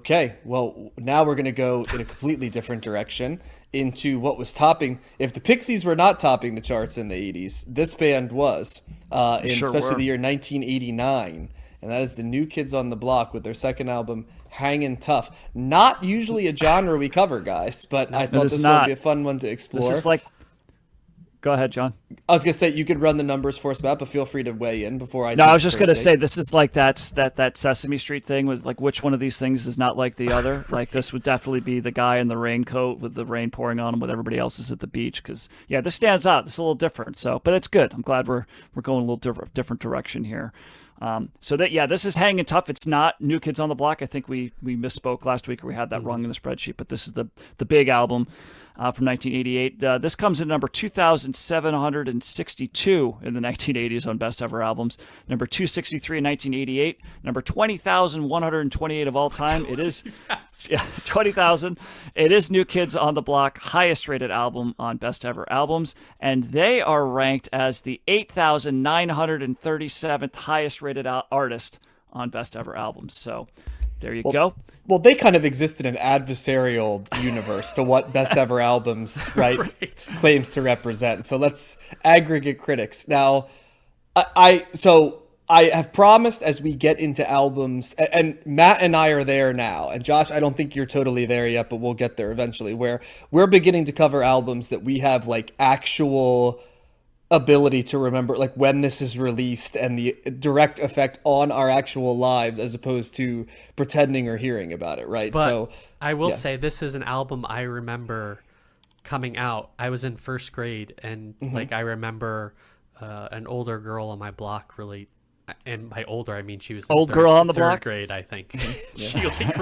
Okay, well, now we're going to go in a completely different direction into what was topping. If the Pixies were not topping the charts in the 80s, this band was, They in sure especially were. the year 1989. And that is the New Kids on the Block with their second album, Hangin' Tough. Not usually a genre we cover, guys, but I No. It thought is this one would be not. a fun one to This explore. is like, go ahead, John. I was going to say, you could run the numbers for us, Matt, but feel free to weigh in before I No, I take was the just first gonna say take. this is like that Sesame Street thing with like which one of these things is not like the other. Like this would definitely be the guy in the raincoat with the rain pouring on him, with everybody else is at the beach. Because yeah, this stands out. This is a little different. So, but it's good. I'm glad we're going a little different direction here. So that yeah, this is hanging tough. It's not New Kids on the Block. I think we misspoke last week, or we had that wrong in the spreadsheet. But this is the big album from 1988. This comes in number 2,762 in the 1980s on Best Ever Albums. Number 263 in 1988. Number 20,128 of all time. It is yeah 20,000. It is New Kids on the Block, highest rated album on Best Ever Albums, and they are ranked as the 8,937th highest rated artist on Best Ever Albums. So there you Well, go. well, they kind of exist in an adversarial universe to what Best Ever Albums, right, Right. claims to represent. So let's aggregate critics. Now, I have promised as we get into albums, and Matt and I are there now, and Josh, I don't think you're totally there yet, but we'll get there eventually, where we're beginning to cover albums that we have like actual ability to remember, like when this is released and the direct effect on our actual lives as opposed to pretending or hearing about it, right? But So I will yeah. say this is an album I remember coming out. I was in first grade, and like I remember an older girl on my block really, and by older I mean she was in Old girl on the third block? grade, I think. She like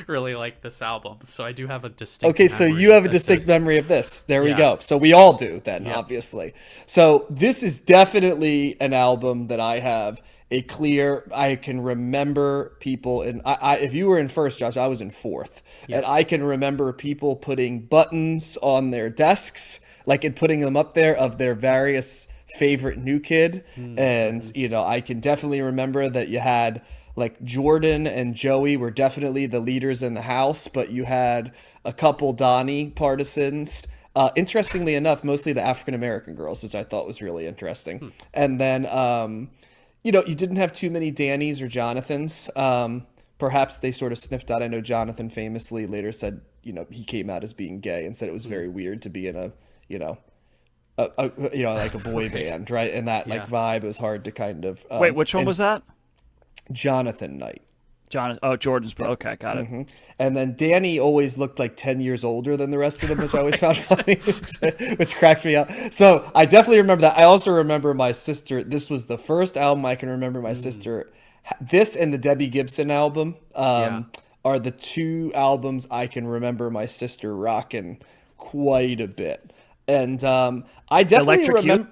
really liked this album, so I do have a distinct Okay, so memory you have a distinct associated. memory of this. There we Yeah. go. So we all do then, Yep. obviously. So this is definitely an album that I have a clear. I can remember people, and if you were in first, Josh, I was in fourth, and I can remember people putting buttons on their desks, like and putting them up there of their various favorite New Kid, and I can definitely remember that you had like Jordan and Joey were definitely the leaders in the house, but you had a couple Donnie partisans. Interestingly enough, mostly the African American girls, which I thought was really interesting. And then, you didn't have too many Dannys or Jonathans. Perhaps they sort of sniffed out. I know Jonathan famously later said, he came out as being gay and said it was very weird to be in like a boy band, right? And that like Yeah. vibe was hard to kind of Wait, which one and was that? Jonathan Knight. John. Oh, Jordan's. Okay, got it. And then Danny always looked like 10 years older than the rest of them, which I always found funny, which cracked me up. So I definitely remember that. I also remember my sister. This was the first album I can remember my sister. This and the Debbie Gibson album Yeah. are the two albums I can remember my sister rocking quite a bit. And I definitely Electric remember Youth?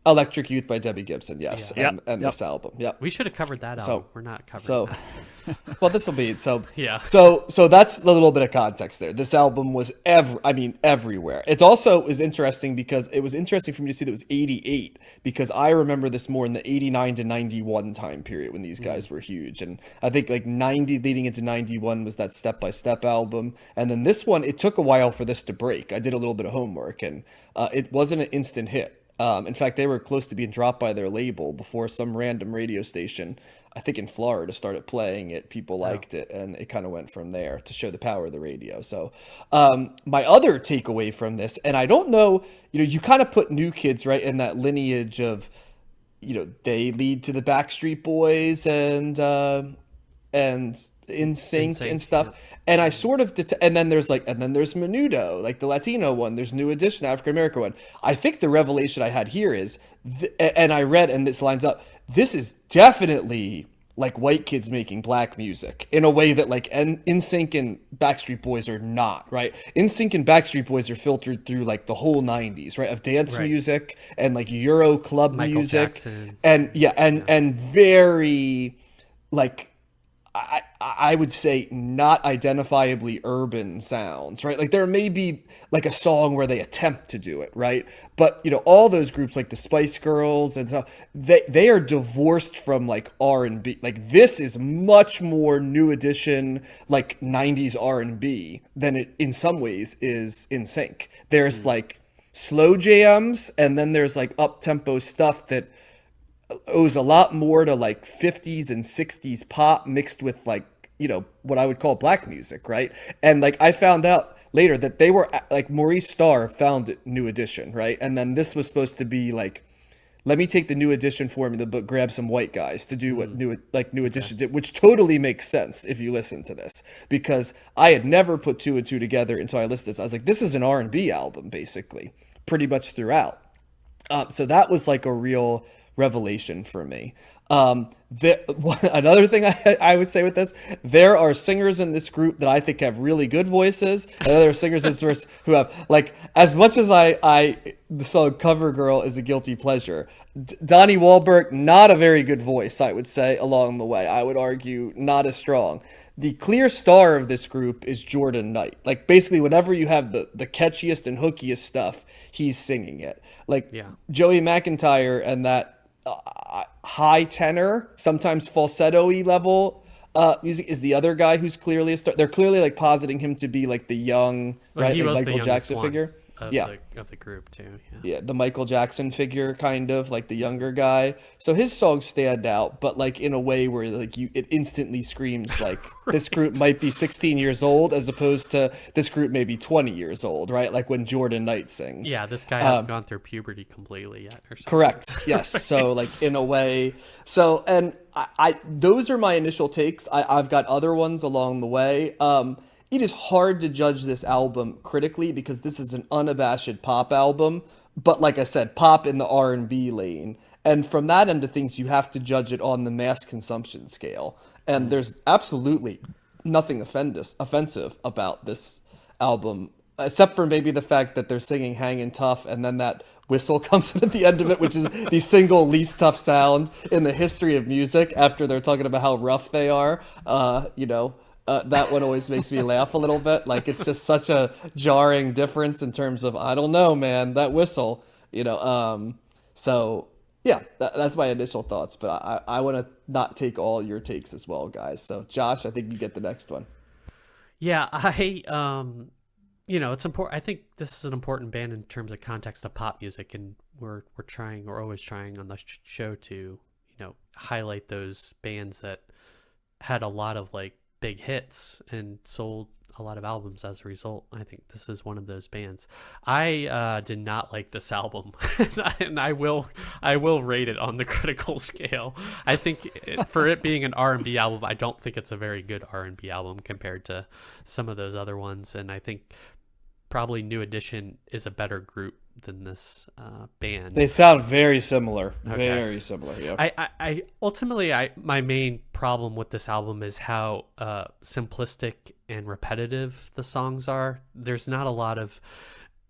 Electric Youth by Debbie Gibson, yes. Yeah. And Yep. this album. Yep. We should have covered that album. We're not covering So that. well, this will be so. Yeah. So that's a little bit of context there. This album was everywhere. It also is interesting because it was interesting for me to see that it was 88 because I remember this more in the 89 to 91 time period when these guys were huge. And I think like 90 leading into 91 was that Step by Step album. And then this one, it took a while for this to break. I did a little bit of homework and it wasn't an instant hit. In fact, they were close to being dropped by their label before some random radio station, I think in Florida, started playing it. People liked it, and it kind of went from there to show the power of the radio. So my other takeaway from this, and I don't know, you kind of put New Kids right in that lineage of, they lead to the Backstreet Boys and In Sync and NSYNC, stuff. yeah. And I sort of and then there's Menudo, like the Latino one. There's New Edition, the African American one. I think the revelation I had here is, and I read, and this lines up. This is definitely like white kids making black music in a way that like NSYNC and Backstreet Boys are not, right? NSYNC and Backstreet Boys are filtered through like the whole 90s, right? Of dance Right. music and like Euro club Michael music. Jackson. And very like I would say not identifiably urban sounds, right? Like there may be like a song where they attempt to do it, right? But you know, all those groups like the Spice Girls and stuff, they are divorced from like R&B. Like this is much more New Edition, like 90s R&B than it in some ways is in sync. There's like slow jams, and then there's like up tempo stuff that owes a lot more to like 50s and 60s pop mixed with like, you know, what I would call black music, right? And like I found out later that they were like Maurice Starr found New Edition, right? And then this was supposed to be like, let me take the New Edition formula but grab some white guys to do what New Edition did, which totally makes sense if you listen to this, because I had never put two and two together until I listened to this. I was like, this is an R&B album basically, pretty much throughout. So that was like a real revelation for me. Another thing I would say with this, there are singers in this group that I think have really good voices, and there are singers in this verse who have, like, as much as the song Cover Girl is a guilty pleasure, Donnie Wahlberg, not a very good voice, I would say, along the way. I would argue not as strong. The clear star of this group is Jordan Knight. Like, basically, whenever you have the catchiest and hookiest stuff, he's singing it. Like, Joey McIntyre and that high tenor, sometimes falsetto-y level music is the other guy who's clearly a star. They're clearly like positing him to be like the young, right, he like was Michael the Jackson figure. Of the group too. Yeah, the Michael Jackson figure, kind of like the younger guy. So his songs stand out, but like in a way where like it instantly screams like right. This group might be 16 years old as opposed to this group may be 20 years old, right? Like when Jordan Knight sings. Yeah, this guy hasn't gone through puberty completely yet or something. Correct. Yes. So like in a way. So, and I those are my initial takes. I've got other ones along the way. It is hard to judge this album critically because this is an unabashed pop album, but like I said, pop in the R&B lane. And from that end of things, you have to judge it on the mass consumption scale. And there's absolutely nothing offensive about this album, except for maybe the fact that they're singing Hangin' Tough and then that whistle comes in at the end of it, which is the single least tough sound in the history of music after they're talking about how rough they are, that one always makes me laugh a little bit. Like, it's just such a jarring difference in terms of, I don't know, man, that whistle, So, yeah, that's my initial thoughts. But I want to not take all your takes as well, guys. So, Josh, I think you get the next one. Yeah, it's important. I think this is an important band in terms of context of pop music. And we're always trying on the show to, highlight those bands that had a lot of, like, big hits and sold a lot of albums as a result. I think this is one of those bands. I did not like this album, and I will rate it on the critical scale. I think for it being an R&B album, I don't think it's a very good R&B album compared to some of those other ones, and I think probably New Edition is a better group than this band. They sound very similar. Okay. Very similar. Yeah. I ultimately, my main problem with this album is how simplistic and repetitive the songs are. There's not a lot of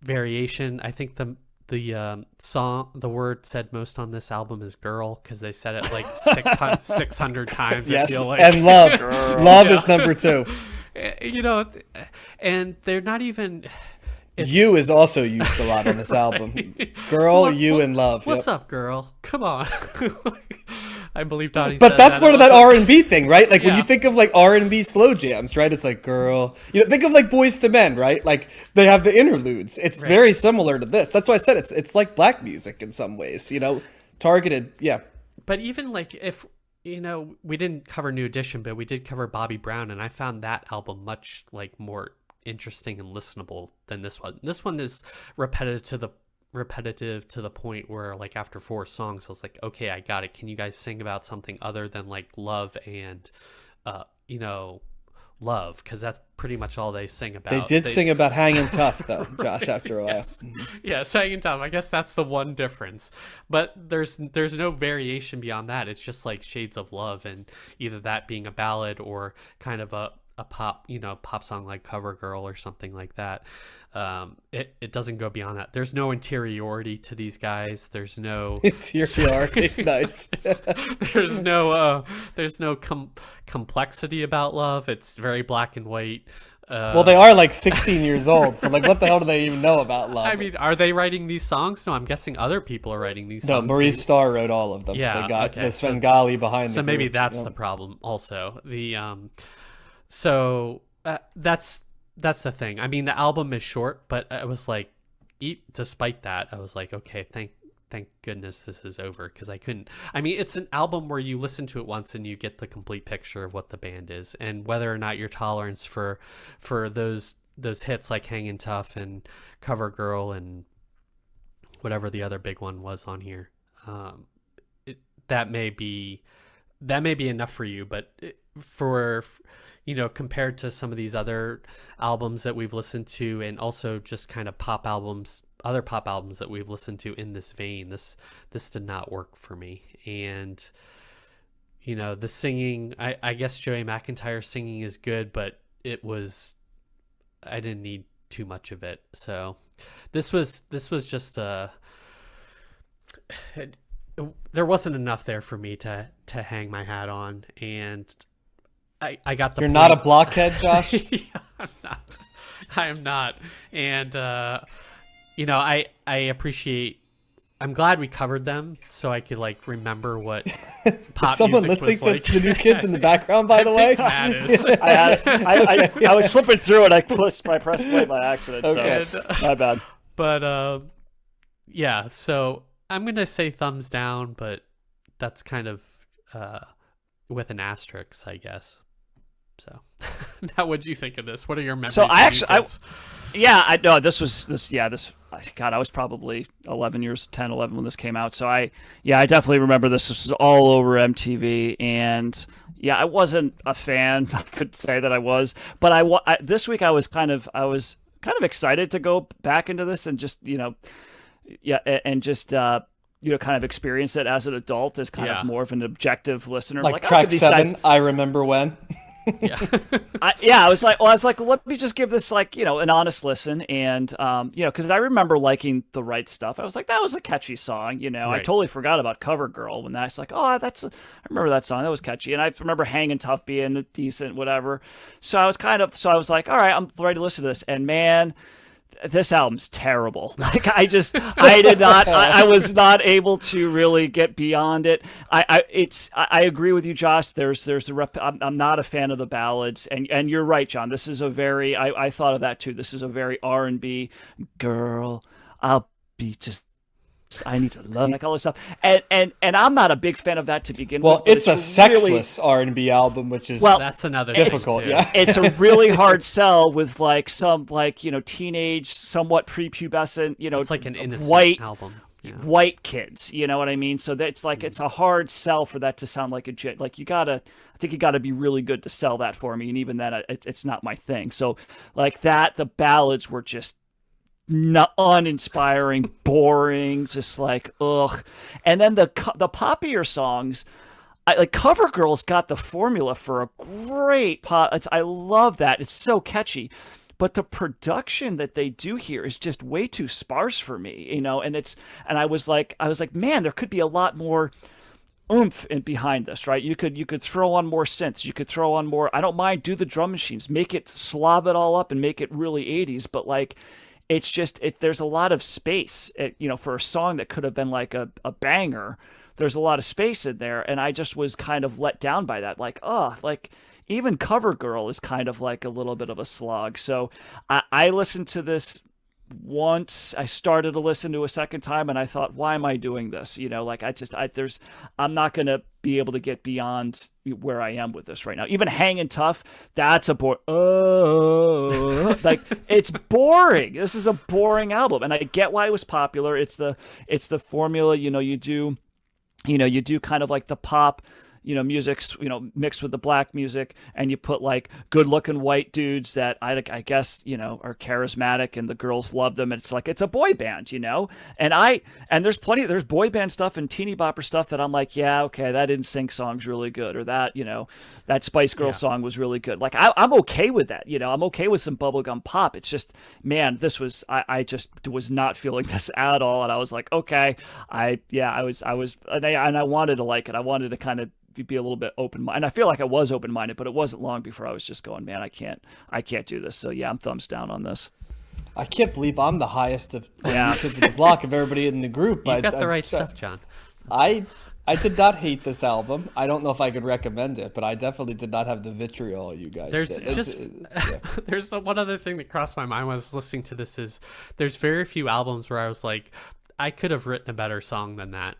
variation. I think the word said most on this album is girl, because they said it like 600 times. Yes, I feel like. And love. Love is number 2. And they're not even. You is also used a lot on this album. Girl, and love. What's up, girl? Come on. I believe Donnie But said that's that part of that R&B thing, right? Like when you think of like R&B slow jams, right? It's like girl. Think of like Boys to Men, right? Like they have the interludes. It's very similar to this. That's why I said it's like black music in some ways, targeted. Yeah. But even like if we didn't cover New Edition, but we did cover Bobby Brown, and I found that album much like more interesting and listenable than this one. This one is repetitive to the point where like after 4 songs I was like, okay, I got it. Can you guys sing about something other than like love and love, because that's pretty much all they sing about. They sing about hanging tough though, Josh, right, after a while. Yes. Yes, hanging tough. I guess that's the one difference. But there's no variation beyond that. It's just like shades of love, and either that being a ballad or kind of a a pop, pop song like Cover Girl or something like that. It doesn't go beyond that. There's no interiority to these guys. There's no interiority. Nice. there's no complexity about love. It's very black and white. Well, they are like 16 years old, so like, what the hell do they even know about love? I mean, are they writing these songs? No, I'm guessing other people are writing these songs. No, Maurice Starr wrote all of them. Yeah, they got okay, the Svengali behind. So maybe that's the problem. Also, that's the thing. I mean, the album is short, but I was like, despite that, I was like, okay, thank goodness this is over, because I couldn't. I mean, it's an album where you listen to it once and you get the complete picture of what the band is, and whether or not your tolerance for those hits like Hangin' Tough and Cover Girl and whatever the other big one was on here, that may be enough for you, but for compared to some of these other albums that we've listened to, and also just kind of other pop albums that we've listened to in this vein, this did not work for me. And the singing, I guess Joey McIntyre's singing is good, but I didn't need too much of it. So this was just there wasn't enough there for me to hang my hat on. And I got the You're point. not a blockhead, Josh? Yeah, I am not. And I appreciate. I'm glad we covered them, so I could like remember what pop Someone music listening was to like. the new kids in the background, by the way. Matt is. I was flipping through it. I pressed play by accident. Okay. So my bad. But yeah. So I'm gonna say thumbs down, but that's kind of with an asterisk, I guess. So, now what do you think of this? What are your memories? So I know God, I was probably 10, 11 when this came out. So I definitely remember this. This was all over MTV, and yeah, I wasn't a fan. I could say that I was, but this week I was kind of excited to go back into this and just kind of experience it as an adult, as kind of more of an objective listener. Like track 7, I remember when. Yeah. I was like, let me just give this an honest listen, and because I remember liking The Right Stuff. I was like, that was a catchy song, Right. I totally forgot about Cover Girl when that's like, I remember that song, that was catchy, and I remember Hangin' Tough being decent, whatever. So I was like, all right, I'm ready to listen to this, and man, this album's terrible. Like I was not able to really get beyond it. I agree with you, Josh. I'm not a fan of the ballads, and you're right, John. This is a very, I thought of that too. This is a very R&B, girl, I'll be just, I need to love, like all this stuff, and I'm not a big fan of that to begin with. Well, it's a sexless R&B album, which is that's another difficult. Yeah, it's a really hard sell with some teenage, somewhat prepubescent, it's like an innocent white album. Yeah. White kids, you know what I mean? So that's like it's a hard sell for that to sound like I think you gotta be really good to sell that for me, and even then, it's not my thing. So like that, the ballads were just uninspiring, boring, just like ugh. And then the poppier songs, like Cover Girl's got the formula for a great pop. I love that. It's so catchy. But the production that they do here is just way too sparse for me, and I was like, man, there could be a lot more oomph behind this, right? You could throw on more synths, you could throw on more. I don't mind, do the drum machines, make it, slob it all up and make it really 80s, but like it's just there's a lot of space, for a song that could have been like a banger. There's a lot of space in there, and I just was kind of let down by that. Like, even Cover Girl is kind of like a little bit of a slog. So I listened to this once. I started to listen to a second time, and I thought, why am I doing this? I'm not going to be able to get beyond where I am with this right now. Even Hangin' Tough, that's a like it's boring. This is a boring album, and I get why it was popular. It's the formula. You do kind of like the pop, music's, mixed with the black music, and you put like good looking white dudes that I guess, are charismatic and the girls love them. And it's like, it's a boy band, and there's boy band stuff and teeny bopper stuff that I'm like, yeah, okay, that NSYNC song's really good. Or that, that Spice Girl song was really good. Like I'm okay with that. I'm okay with some bubblegum pop. It's just, man, this was, I just was not feeling this at all. And I was like, okay, I wanted to like it. I wanted to kind of be a little bit open-minded. And I feel like I was open-minded, but it wasn't long before I was just going, man, I can't do this. So yeah, I'm thumbs down on this. I can't believe I'm the highest of kids in the block of everybody in the group. You got the right stuff, John. I did not hate this album. I don't know if I could recommend it, but I definitely did not have the vitriol you guys did. There's one other thing that crossed my mind when I was listening to this is there's very few albums where I was like, I could have written a better song than that,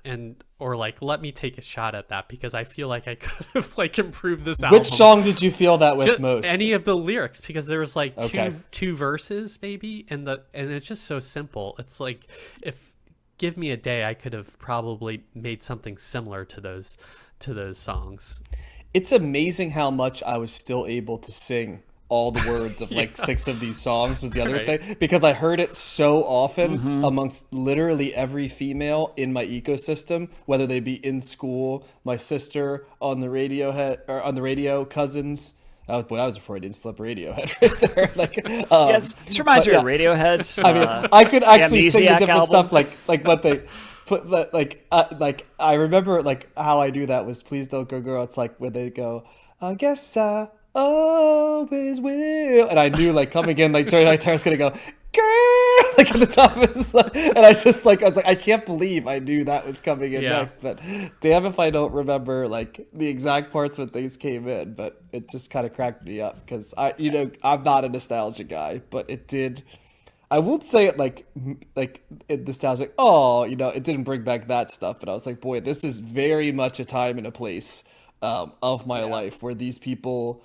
or like, let me take a shot at that, because I feel like I could have like improved this album. Which song did you feel that with most? Any of the lyrics, because there was like two verses maybe, and it's just so simple. It's like, if give me a day, I could have probably made something similar to those songs. It's amazing how much I was still able to sing all the words of like 6 of these songs was the other thing, because I heard it so often amongst literally every female in my ecosystem, whether they be in school, my sister, on the radio, cousins. Oh boy, that was a Freudian slip, Radiohead right there. Like, this reminds me of Radiohead's. I mean, I could actually sing the different album. stuff, like what they put, like I remember like how I do that was "Please Don't Go Girl." It's like when they go, "I guess I always will," and I knew like coming in, like Joey Tara's gonna go, "Girl," like at the top of his, and I was like, I can't believe I knew that was coming in next. But damn if I don't remember like the exact parts when things came in. But it just kind of cracked me up because I'm not a nostalgia guy, but it did. I won't say it like it nostalgic. Oh, it didn't bring back that stuff, but I was like, boy, this is very much a time and a place of my life where these people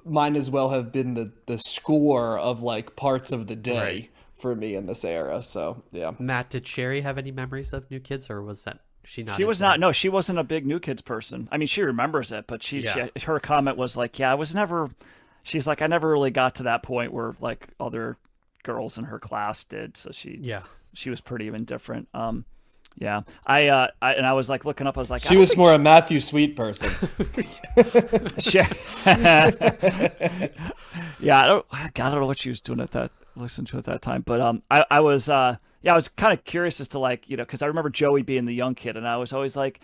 might as well have been the score of like parts of the day for me in this era. So yeah. Matt, did Sherry have any memories of New Kids, or was that she not? She was not. No, she wasn't a big New Kids person. I mean, she remembers it, but her comment was like, "Yeah, I was never." She's like, "I never really got to that point where like other girls in her class did." So she was pretty indifferent. Yeah, I was like looking up. I was like, she was more a Matthew Sweet person. Yeah, I don't know what she was doing listening to at that time. But I was kind of curious as to like, because I remember Joey being the young kid, and I was always like,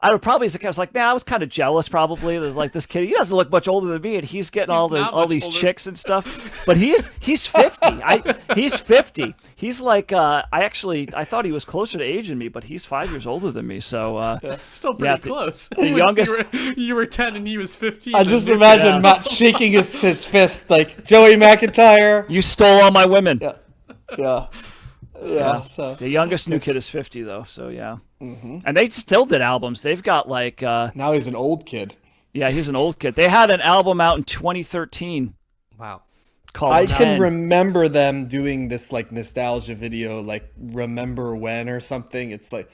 I was like, man, I was kind of jealous probably that like this kid, he doesn't look much older than me, and he's getting all these chicks and stuff. But he's 50. He's 50. He's like I thought he was closer to age than me, but he's 5 years older than me. So still pretty close. The youngest. You were 10 and he was 15. I just imagine Matt shaking his fist like, Joey McIntyre, you stole all my women. Yeah. So the youngest New Kid is 50 though. So yeah. And they still did albums. They've got like now he's an old kid. Yeah, he's an old kid. They had an album out in 2013. Wow. Called I 10. can remember them doing this like nostalgia video, like Remember When or something. It's like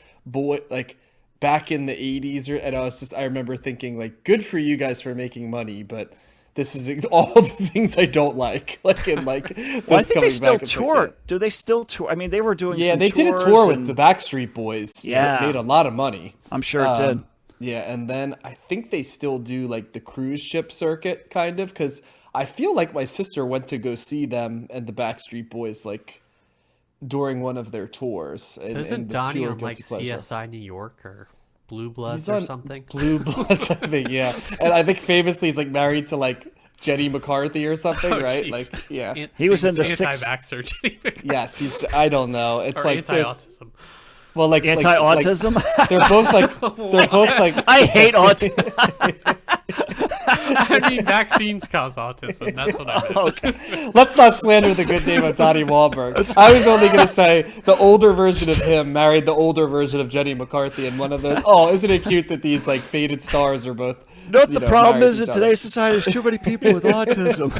back in the 80s, and I remember thinking like, good for you guys for making money, but this is all the things I don't like. Well, I think they still tour. Do they still tour? I mean, they were doing. Yeah, some they did a tours tour with the Backstreet Boys. Yeah, it made a lot of money. I'm sure it did. Yeah, and then I think they still do like the cruise ship circuit, kind of, because I feel like my sister went to go see them and the Backstreet Boys like during one of their tours. Isn't Donnie on like CSI New York or Blue Bloods or something? Blue Bloods, I think, yeah. And I think famously he's like married to like Jenny McCarthy or something, right? Geez. Like, yeah. He was in the anti-vaxxer Jenny McCarthy. Yes, I don't know. It's or like anti-autism. Well, like anti-autism. Like, they're both like. I hate autism. I mean, vaccines cause autism. That's what I meant. Okay. Let's not slander the good name of Donnie Wahlberg. I was only going to say the older version of him married the older version of Jenny McCarthy, and one of those. Oh, isn't it cute that these like faded stars are both The problem is in today's society, there's too many people with autism.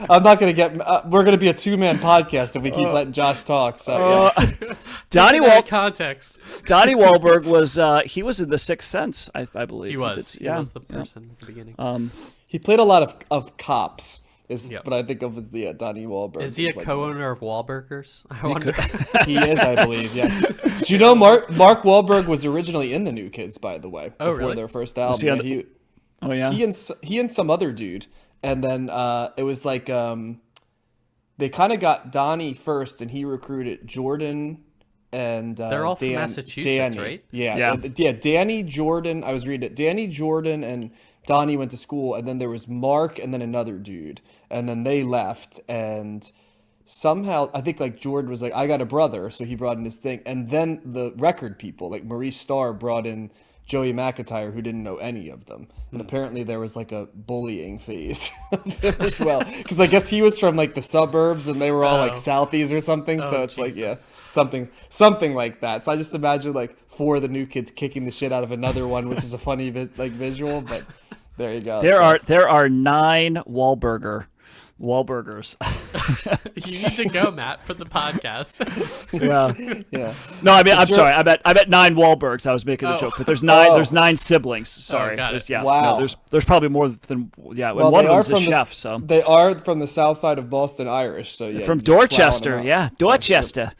I'm not gonna get. We're gonna be a 2-man podcast if we keep letting Josh talk. So Donnie context. Donnie Wahlberg was he was in The Sixth Sense, I believe. He was the person at the beginning. he played a lot of cops. But I think of as Donnie Wahlberg. Is he a co-owner of Wahlburgers? I wonder. He is, I believe. Yes. Did you know Mark Wahlberg was originally in the New Kids, by the way, before their first album? He and some other dude, and then it was like they kind of got Donnie first, and he recruited Jordan and they're all from Massachusetts, Danny. right? Yeah. Danny, Jordan. I was reading it. Danny, Jordan, and Donnie went to school, and then there was Mark, and then another dude, and then they left, and somehow I think like Jordan was like, I got a brother, so he brought in his thing, and then the record people like Maurice Starr brought in Joey McIntyre, who didn't know any of them, and apparently there was like a bullying phase as well, because I guess he was from like the suburbs, and they were all like Southies or something, so it's Jesus. Like something like that. So I just imagine like 4 of the New Kids kicking the shit out of another one, which is a funny visual, but. There you go. There are 9 Wahlburgers. You need to go, Matt, for the podcast. Yeah. No, I'm sorry. I bet 9 Wahlbergs. I was making the joke, but there's 9. There's 9 siblings. Sorry. Got it. Wow. No, there's probably more than Well, one of them's a chef. So they are from the south side of Boston, Irish. So from Dorchester. Yeah, Dorchester.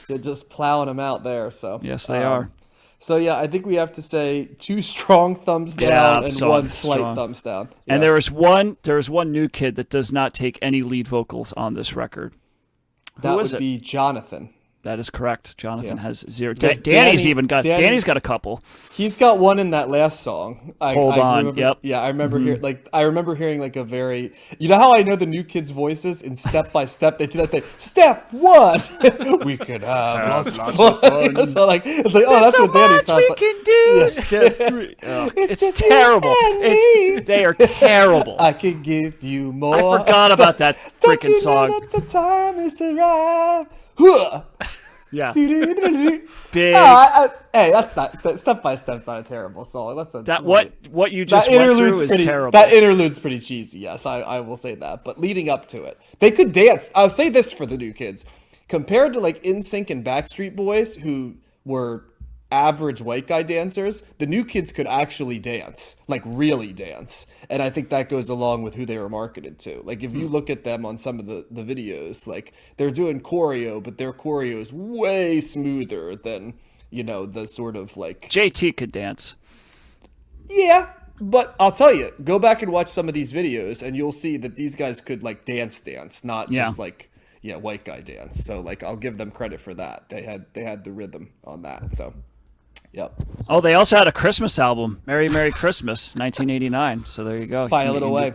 They're just plowing them out there. So yes, they are. So yeah, I think we have to say 2 strong thumbs down and 1 slight thumbs down. Yeah. And there is one New Kid that does not take any lead vocals on this record. That would be Jonathan. That is correct. Jonathan has 0. Danny's got a couple. He's got one in that last song. Hold on. Remember, yep. Yeah, I remember hearing like a very. You know how I know the New Kids' voices in Step by Step? They do that thing. Step 1, we could have lots of fun. So like it's like, that's what Danny sounds like. Can do. Yeah. Step 3. It's terrible. They are terrible. I could give you more. I forgot about that freaking song. Know that the time is arrived. Yeah. Big. Hey, that's not Step by Step's not a terrible song. What you just went through is terrible. That interlude's pretty cheesy. Yes, I will say that. But leading up to it, they could dance. I'll say this for the New Kids, compared to like NSYNC and Backstreet Boys, who were average white guy dancers, the New Kids could actually dance, like really dance. And I think that goes along with who they were marketed to. Like if you look at them on some of the videos, like they're doing choreo, but their choreo is way smoother than, the sort of like... JT could dance. Yeah, but I'll tell you, go back and watch some of these videos and you'll see that these guys could like dance, not just like, white guy dance. So like I'll give them credit for that. They had the rhythm on that. So yep. Oh, they also had a Christmas album, Merry Merry Christmas, 1989. So there you go. File it away.